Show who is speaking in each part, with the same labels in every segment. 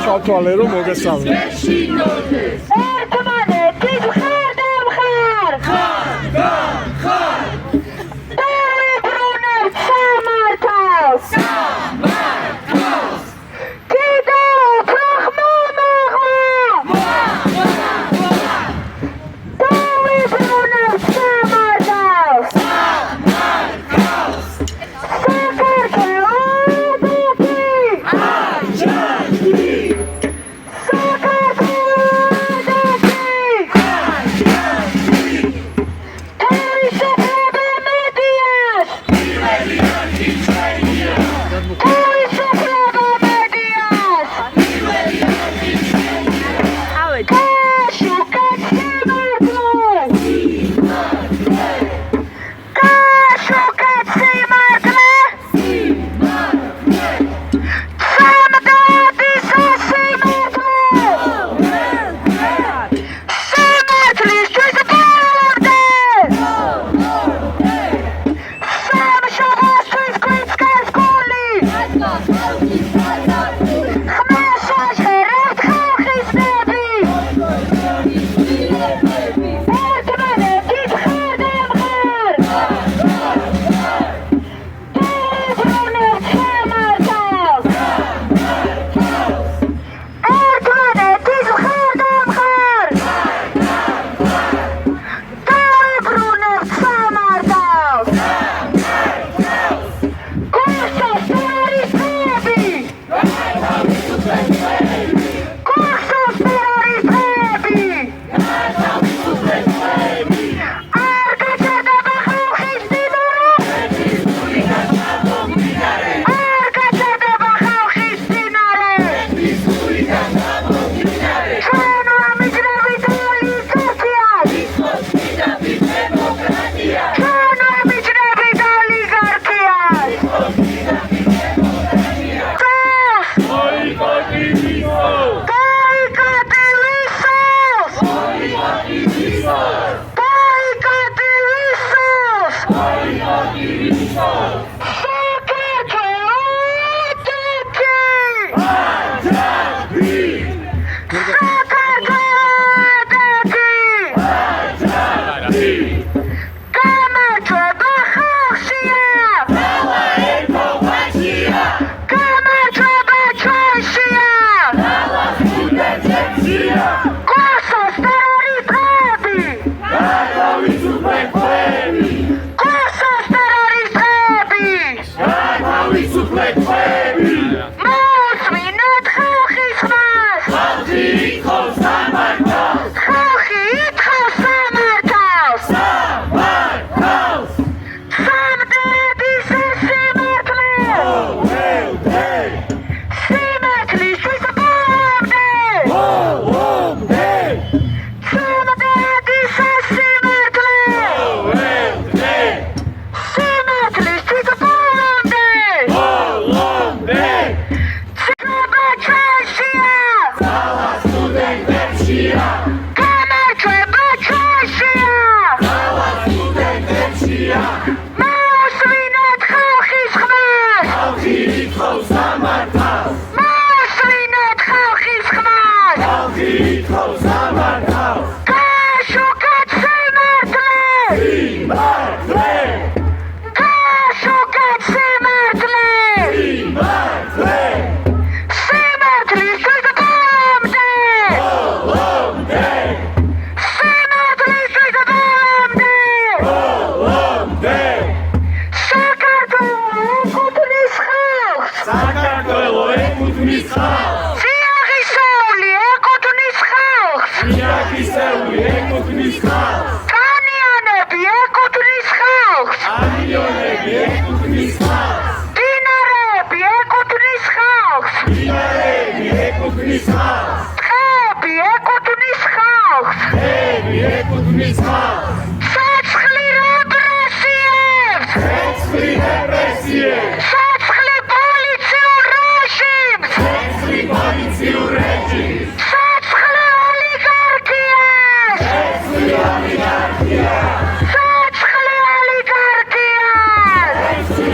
Speaker 1: ჩავთვალე რომ მოგესალმე.
Speaker 2: ერთმანეთის მხარ დავიბრუნებთ სამართალს კიდევ უფრო ხმამაღლა დავიბრუნებთ სამართალს Oligarchia!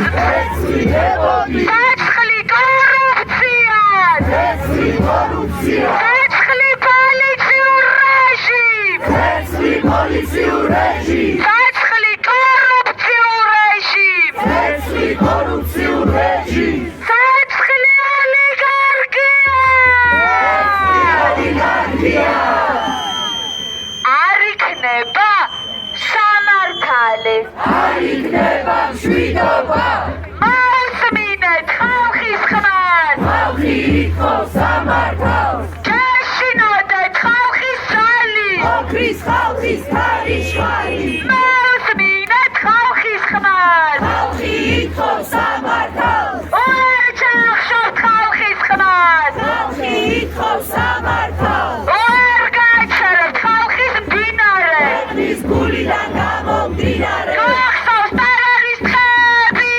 Speaker 2: ცეცხლი კორუფციას ცეცხლი პოლიციურ რეჟიმს ცეცხლი კორუფციურ რეჟიმს ცეცხლი ოლიგარქია არ იქნება სამართალი არ იქნება მშვიდობა მოусმინეთ ხალხის ხმას ხალხი ითხოვს სამართალს გეშინოდეთ ხალხის ძალი ოქრის ხალხის ქარიშხალი მოусმინეთ ხალხის ხმას ხალხი ითხოვს სამართალს უერჩახშობთ ხალხის ხმას ხალხი ითხოვს სამართალს უერ გაჩერებთ ხალხის მდინარე ქვეყნის გულიდან გამომდინარე გახსოვს ტერორისტები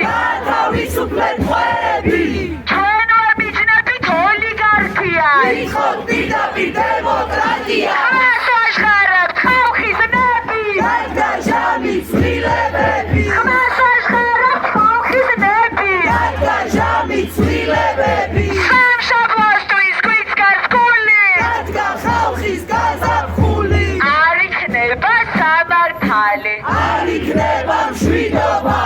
Speaker 2: გათავისუფლეთ ტყვეები ჩვენ ვარ მიჯნებით ოლიგარქია ვიხოთ პირდაპირ დემოკრატია ხმას ვაჟღერებთ ხალხის ნები დადგა ჟამის ცვლილებები ხმას ვაჟღერებთ ხალხის ნები დადგა ჟამის ცვლილებები სამშაბლოსთვის გვიც გასკული დადგა ხალხის გაზაფხული არ იქნება სამართალი არ იქნება მშვიდობა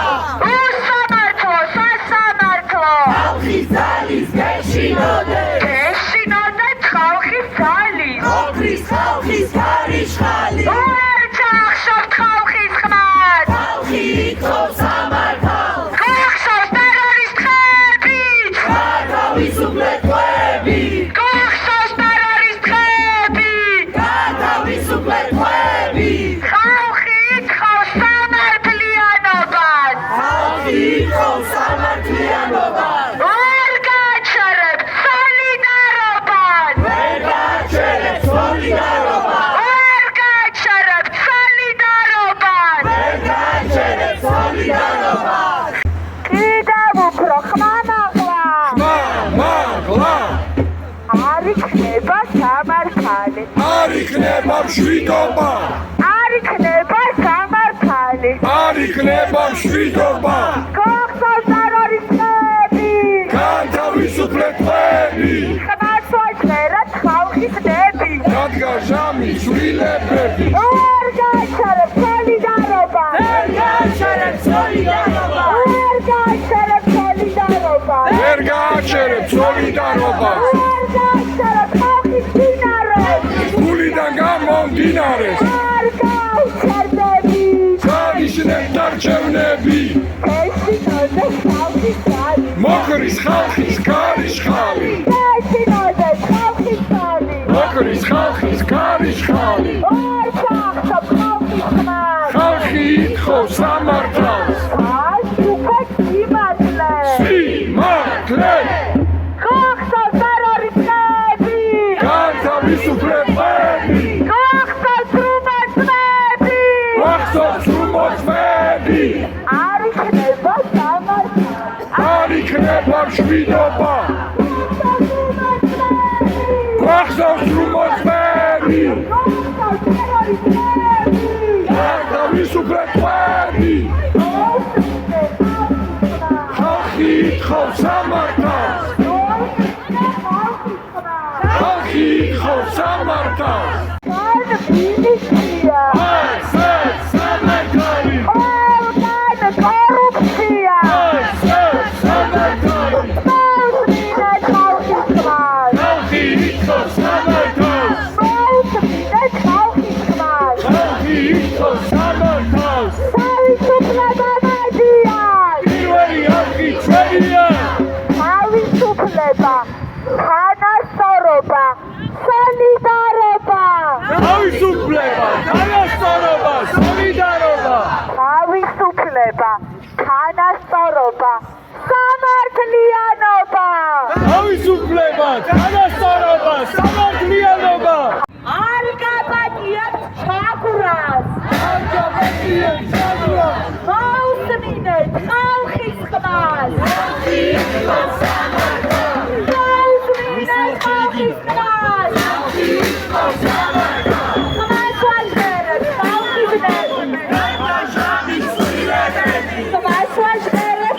Speaker 2: უსამართლო სასამართლო ხალხის ძალის გეშინოდეთ ხალხის ძალის ოქრის ხალხის ქარიშხალი უერჩახშობთ ხალხის ხმას ხალხი ითხოვს სამართალს გახსოვს ტერორისტები გათავისუფლეთ ტყვეები გახსოვს ტერორისტები გათავისუფლეთ ტყვეები ხალხი ითხოვს სამართლიანობას ხალხი ითხოვს სამართლიანობას ვერ გაჩერებთ სოლიდარობას ვერ გაჩერებთ სოლიდარობას ვერ გაჩერებთ სოლიდარობას ვერ გაჩერებთ სოლიდარობას კიდევ უფრო ხმამაღლა
Speaker 1: ხმამაღლა
Speaker 2: არ იქნება სამართალი
Speaker 1: არ იქნება მშვიდობა
Speaker 2: არ იქნება სამართალი
Speaker 1: არ იქნება მშვიდობა
Speaker 2: გახსოვს ტერორისტები
Speaker 1: გათავისუფლეთ ტყვეები
Speaker 2: ხმას ვაჟღერებთ ხალხის ნები
Speaker 1: დადგა ჟამის ცვლილებები
Speaker 2: ვერ გაჩერებთ სოლიდარობა
Speaker 3: ვერ გაჩერებთ სოლიდარობა
Speaker 2: ვერ გაჩერებთ სოლიდარობა
Speaker 1: ვერ გააჩერებთ სოლიდარობას
Speaker 2: ვერ გაჩერებთ ხალხის მდინარეს
Speaker 1: გულიდან გამომდინარეს
Speaker 2: ვერ გავჩერდები
Speaker 1: განიშნეთ დარჩევნები
Speaker 2: გეშინოდეთ ხალხის ძალი
Speaker 1: მოხრის ხალხის ქარიშხალი
Speaker 2: გეშინოდეთ ხალხის ძალი
Speaker 1: მოხრის ხალხის ქარიშხალი
Speaker 2: უერჩახშობთ ხალხის ხმას
Speaker 1: ხალხი ითხოვს სამართალს
Speaker 2: გასუფეთ სიმართლეს
Speaker 1: სიმართლე
Speaker 2: გახსოვს ტერორისტები
Speaker 1: გათავისუფლეთ ტყვეები
Speaker 2: გახსოვს რუმოცნები
Speaker 1: გახსოვს რუმოცნები
Speaker 2: არ იქნება სამართალი
Speaker 1: არ იქნება მშვიდობა გახსოვს რუმოცნები გათავისუფლეთ ტყვეები ხალხი ითხოვს სამართალს ხალხი ითხოვს სამართალს სამართალი
Speaker 2: კორუფცია
Speaker 1: სამართალი
Speaker 2: მოусმინეთ ხალხის ხმას
Speaker 1: ხალხი ითხოვს სამართალს
Speaker 2: მოусმინეთ ხალხის ხმას
Speaker 1: ხალხი ითხოვს სამართალს
Speaker 2: თავისუფლება მედიას
Speaker 1: პირველი არხი ჩვენია
Speaker 2: თავისუფლება თანასწორობა სოლიდარობა
Speaker 1: თავისუფლება თანასწორობა სოლიდარობა
Speaker 2: თავისუფლება თანასწორობა სამართლიანობა
Speaker 1: თავისუფლება თანასწორობა სამართლიანობა
Speaker 2: არ გაბატიებთ ჩაგვრას მოусმინეთ ხალხის ხმას მოусმინეთ ხალხის ხმას ხმას ვაჟღერებთ ხალხის ნები ხმას ვაჟღერებთ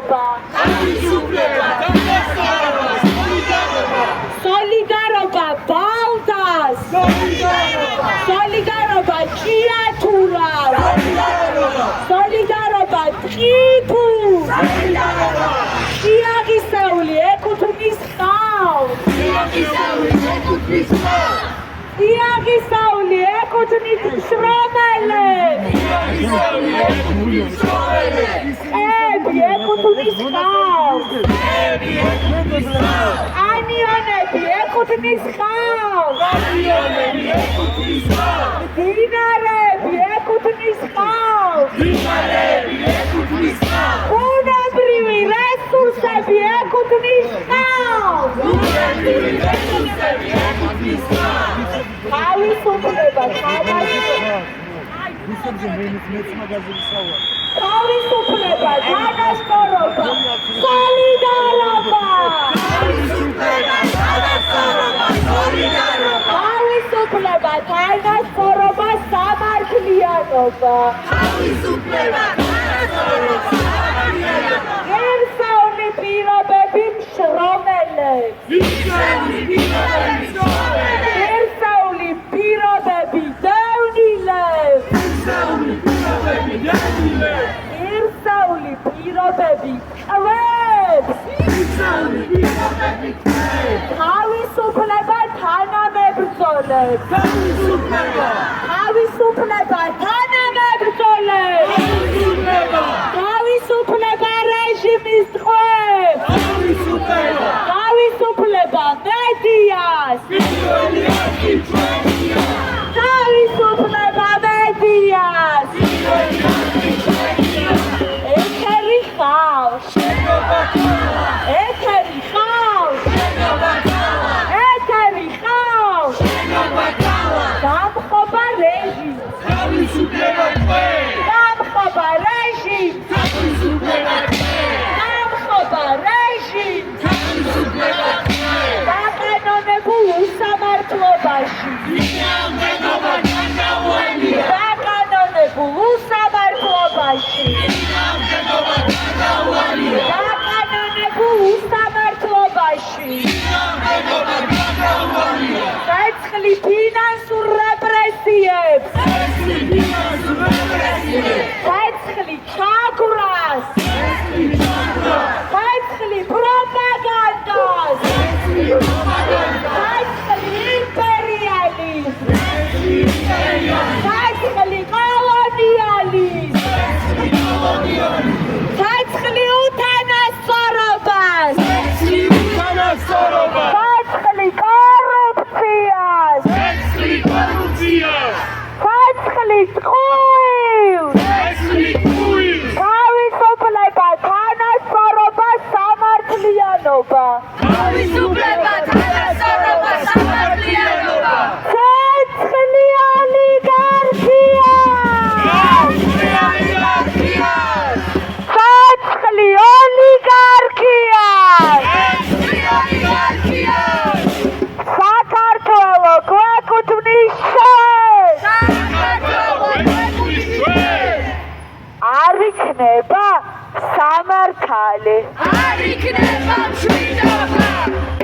Speaker 2: თანასწორობა, სოლიდარობა ბალდას, სოლიდარობა ჭიათურას, სოლიდარობა ტყიფუს, შიაღისეული ეკუთვნის ხალხს, შიაღისეული ეკუთვნის შრომელებს, ყები ეკუთვნის ხალხს, კანიონები ეკუთვნის ხალხს, მდინარეები ეკუთვნის ხალხს, ბუნებრივი რესურსები ეკუთვნის ხალხს, თავისუფლება, თავისუფლება, თანასწორობა, სოლიდარობა, თავისუფლება, თანასწორობა, სამართლიანობა, ღირსეული პირობები მშრომელებს, ღირსეული პირობები დევნილებს, ღირსეული პირობები კვებს, თავისუფლება თანამებრძოლებს, თავისუფლება თანამებრძოლებს, თავისუფლება რეჟიმის ტყვებს, თავისუფლება მედიას, თავისუფლება მედიას, ეთერი ხალხს, ეთერი ხალხს, ეთერი ხალხს, დამხობა რეჟიმს, დამხობა რეჟიმს, დამხობა რეჟიმს, დაკანონებულ უსამართლობაში, დაკანონებულ უსამართლობაში, დაკანონებულ უსამართლობაში, ცეცხლი ფინანსურ რეპრესიებს, ცეცხლი ჩაგვრას, ცეცხლი პროპაგანდას, ცეცხლი იმპერიალიზმს, ცეცხლი კოლონიალიზმს, ცეცხლი უთანასწორობას, ცეცხლი კორუფციას, ცეცხლი წყვილს, თავისუფლება, თანასწორობა, სამართლიანობა, ცეცხლი ოლიგარქია, ცეცხლი ოლიგარქია, საქართველო გვეკუთვნის შენ, არ იქნება სამართალი,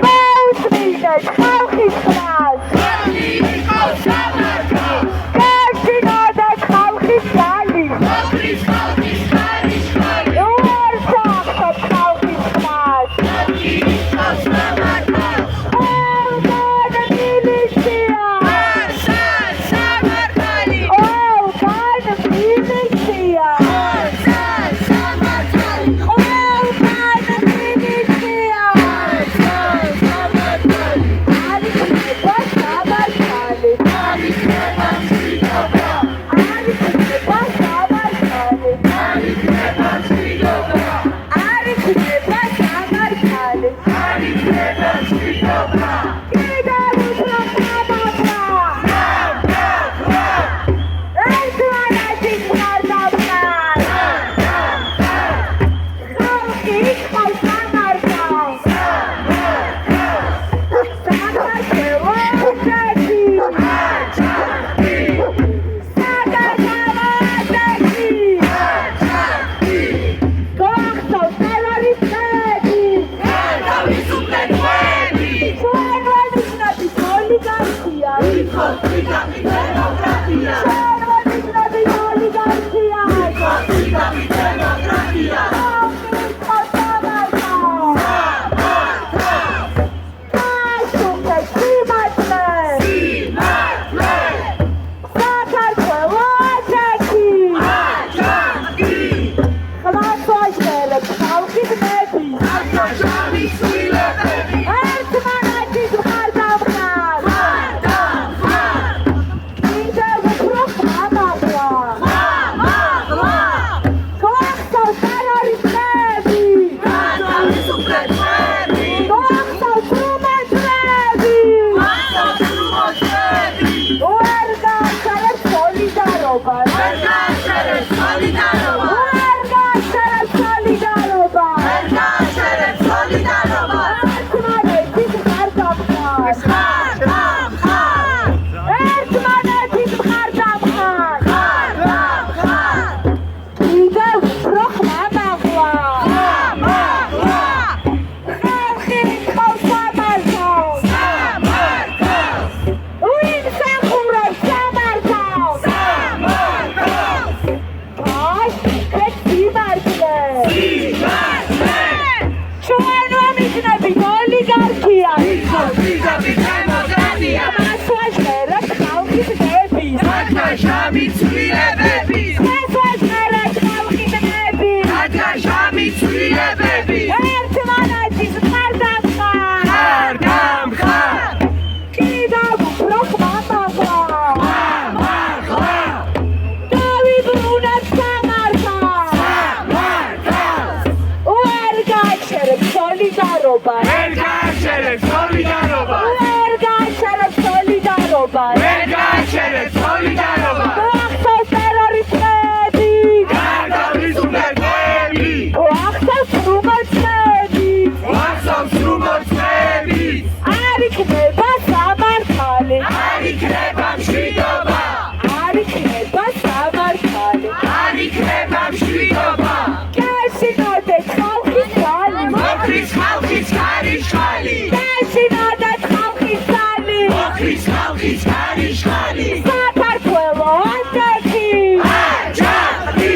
Speaker 2: მოუსმინეთ ხალხის ხმას, გაშინოდეთ ხალხის ძალის, უარსახოთ ხალხის ხმას, ყველგან მილიცია, ყველგან მილიცია, ყველგან მილიცია, არ იქნება სამართალი,
Speaker 3: მიცვლილებები
Speaker 2: შეგვეძღერეთ ხალხის ნები
Speaker 3: რადგანშა მიცვლილებები
Speaker 2: ერთმანეთის ხარდამხარ
Speaker 3: ხარ
Speaker 2: კიდევ უფრო ხმამაღლა დავიბრუნებ სამართალს ვერ გაჩერებ სოლიდარობა
Speaker 1: ვერ გააჩერებ სოლიდარობა
Speaker 2: ვერ გაჩერებ სოლიდარობა
Speaker 1: ვერ გააჩერებ სოლიდარობა
Speaker 2: ახსოვს ტერორისტები
Speaker 1: გარდავრისუფლებები
Speaker 2: ახსოვს რუმორწმები
Speaker 1: ვახსოვს რუმორწმები
Speaker 2: არ იქნება სამართალი
Speaker 3: არ იქნება მშვიდობა
Speaker 2: არ იქნება სამართალი
Speaker 3: არ იქნება მშვიდობა
Speaker 2: გეშინოდეთ ხალხის ძალი
Speaker 3: მოხრის ხალხის ქარიშხალი
Speaker 2: გეშინოდეთ ხალხის ძალი
Speaker 3: მოხრის ხალხის ქარიშხალი
Speaker 2: საქართველო ანდექი
Speaker 3: აჯანყი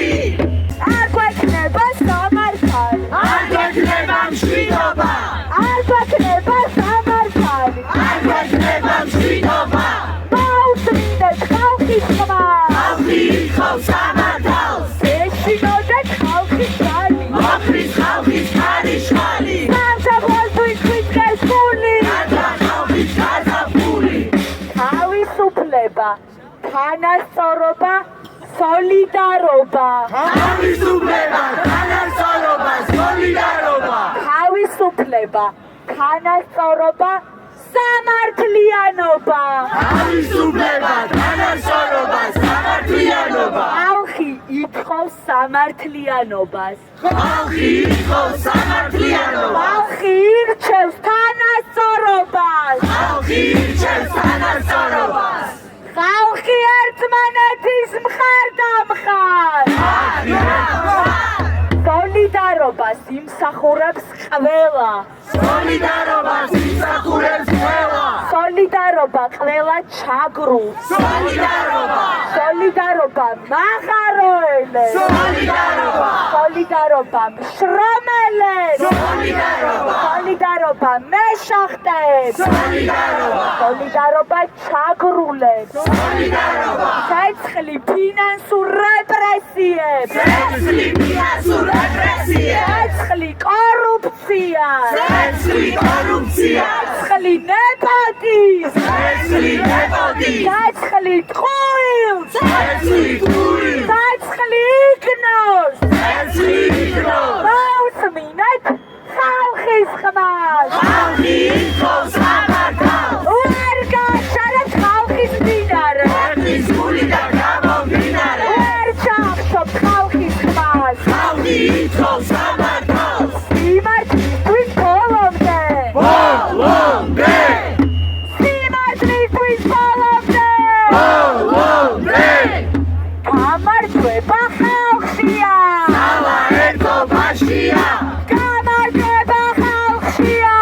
Speaker 2: არ გვექნება სამართალი
Speaker 3: არ გვექნება მშვიდობა
Speaker 2: არ გვექნება სამართალი
Speaker 3: არ გვექნება მშვიდობა
Speaker 2: მოусმინეთ ხალხის ხმა
Speaker 3: ხალხი ითხოვს სამართალს
Speaker 2: გეშინოდეთ ხალხის ძალი
Speaker 3: მოხრის ხალხის ქარიშხალი
Speaker 2: სამშაბლოს თვის გესული
Speaker 3: რადგან ხალხის გაზაფხული
Speaker 2: თავისუფლება თანასწორობა სოლიდარობა
Speaker 3: თავისუფლება თანასწორობა სოლიდარობა
Speaker 2: თავისუფლება თანასწორობა სამართლიანობა
Speaker 3: თავისუფლება თანასწორობა სამართლიანობა
Speaker 2: ხალხი ითხოვს სამართლიანობას
Speaker 3: ხალხი ითხოვს სამართლიანობა
Speaker 2: ხალხი ირჩევს თანასწორობას
Speaker 3: ხალხი ირჩევს თანასწორობას
Speaker 2: ხალხი ერთმანეთის მხარდამხარ სოლიდარობას იმსახურებს ყველა
Speaker 3: სოლიდარობას იმსახურებს ყველა
Speaker 2: სოლიდარობა ყველა ჩაგრუს
Speaker 3: სოლიდარობა
Speaker 2: სოლიდარობა მაღაროელებს
Speaker 3: სოლიდარობა
Speaker 2: სოლიდარობა მშრომელებს
Speaker 3: სოლიდარობა
Speaker 2: სოლიდარობა მეშახტებს
Speaker 3: სოლიდარობა
Speaker 2: სოლიდარობა ჩაგრულებს
Speaker 3: სოლიდარობა
Speaker 2: ცეცხლი ფინანსურ რეპრესიებს
Speaker 3: ცეცხლი ფინანსურ რეპრესიებს
Speaker 2: ცეცხლი კორუფციას
Speaker 3: ცეცხლი კორუფციას
Speaker 2: ცეცხლი ნეპოტიზმს
Speaker 3: ცეცხლი ნეპოტიზმს
Speaker 2: ცეცხლი ტყუილს
Speaker 3: ცეცხლი ტყუილს
Speaker 2: ცეცხლი იგნორს
Speaker 3: ცეცხლი იგნორს
Speaker 2: მოусმინეთ ხალხის ხმას
Speaker 3: ხალხი ითხოვს სამართალს
Speaker 2: ვერ გაჩერეთ ხალხის მდინარე
Speaker 3: ერთის გულიდან გამომდინარე
Speaker 2: ვერ ჩახშობთ ხალხის ხმას
Speaker 3: ხალხი ითხოვს სამართალს
Speaker 2: სიმართლისთვის ბოლომდე
Speaker 3: ბოლომდე
Speaker 2: სიმართლისთვის ბოლომდე გამარჯვება ხალხშია
Speaker 3: ალა ერთობაშია
Speaker 2: გამარჯვება ხალხშია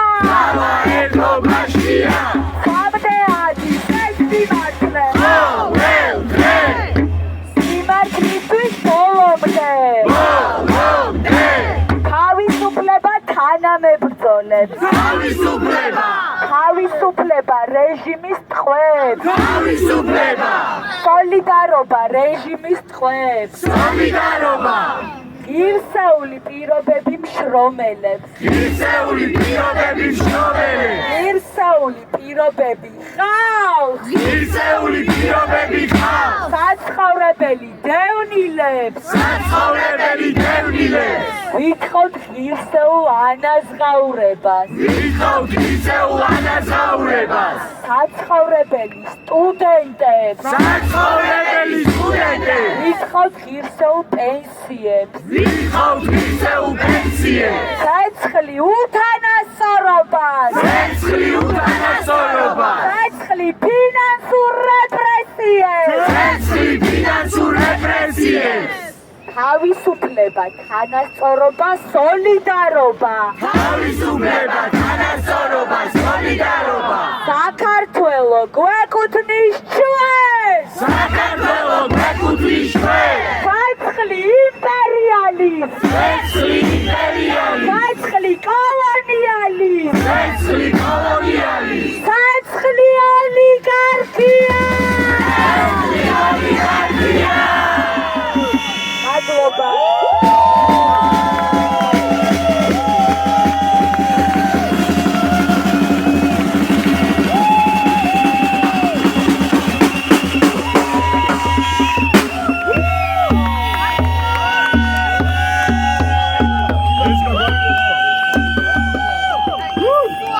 Speaker 3: ალა ერთობაშია
Speaker 2: ხამდე ადის ეს სიმართლე
Speaker 3: ყოველდღე
Speaker 2: სიმართლისთვის ბოლომდე თავისუფლება თანამებრძოლებს თავისუფლება რეჟიმის ტყვეებს
Speaker 3: თავისუფლება
Speaker 2: სოლიდარობა რეჟიმის ტყვეებს
Speaker 3: სოლიდარობა
Speaker 2: ღირსეული პირობები მშრომელებს
Speaker 3: ღირსეული პირობები მშრომელებს
Speaker 2: ღირსეული პირობები ხალხს
Speaker 3: ღირსეული პირობები ხალხს
Speaker 2: საცხოვრებელი დევნილებს
Speaker 3: საცხოვრებელი დევნილებს
Speaker 2: ვითხოვთ ღირსეულ ანაზღაურებას
Speaker 3: ვითხოვთ ღირსეულ ანაზღაურებას
Speaker 2: საცხოვრებელი სტუდენტებს
Speaker 3: საცხოვრებელი სტუდენტებს
Speaker 2: ვითხოვთ ღირსეულ პენსიებს
Speaker 3: ვითხოვთ ღირსეულ პენსიებს
Speaker 2: ცეცხლი უთანასწორობას
Speaker 3: ცეცხლი უთანასწორობას
Speaker 2: ცეცხლი ფინანსურ რეპრესიებს
Speaker 3: ცეცხლი ფინანსურ რეპრესიებს
Speaker 2: თავისუფლება თანასწორობა სოლიდარობა
Speaker 3: თავისუფლება თანასწორობა სოლიდარობა
Speaker 2: საქართველო გვეკუთვნის ჩვენს
Speaker 3: საქართველო გვეკუთვნის ჩვენს
Speaker 2: ცეცხლი იმპერიალიზმს
Speaker 3: ცეცხლი იმპერიალიზმს
Speaker 2: ცეცხლი კოლონიალიზმს
Speaker 3: ცეცხლი კოლონიალიზმს
Speaker 2: ცეცხლი ოლიგარქია
Speaker 3: ცეცხლი ოლიგარქია
Speaker 2: მადლობა.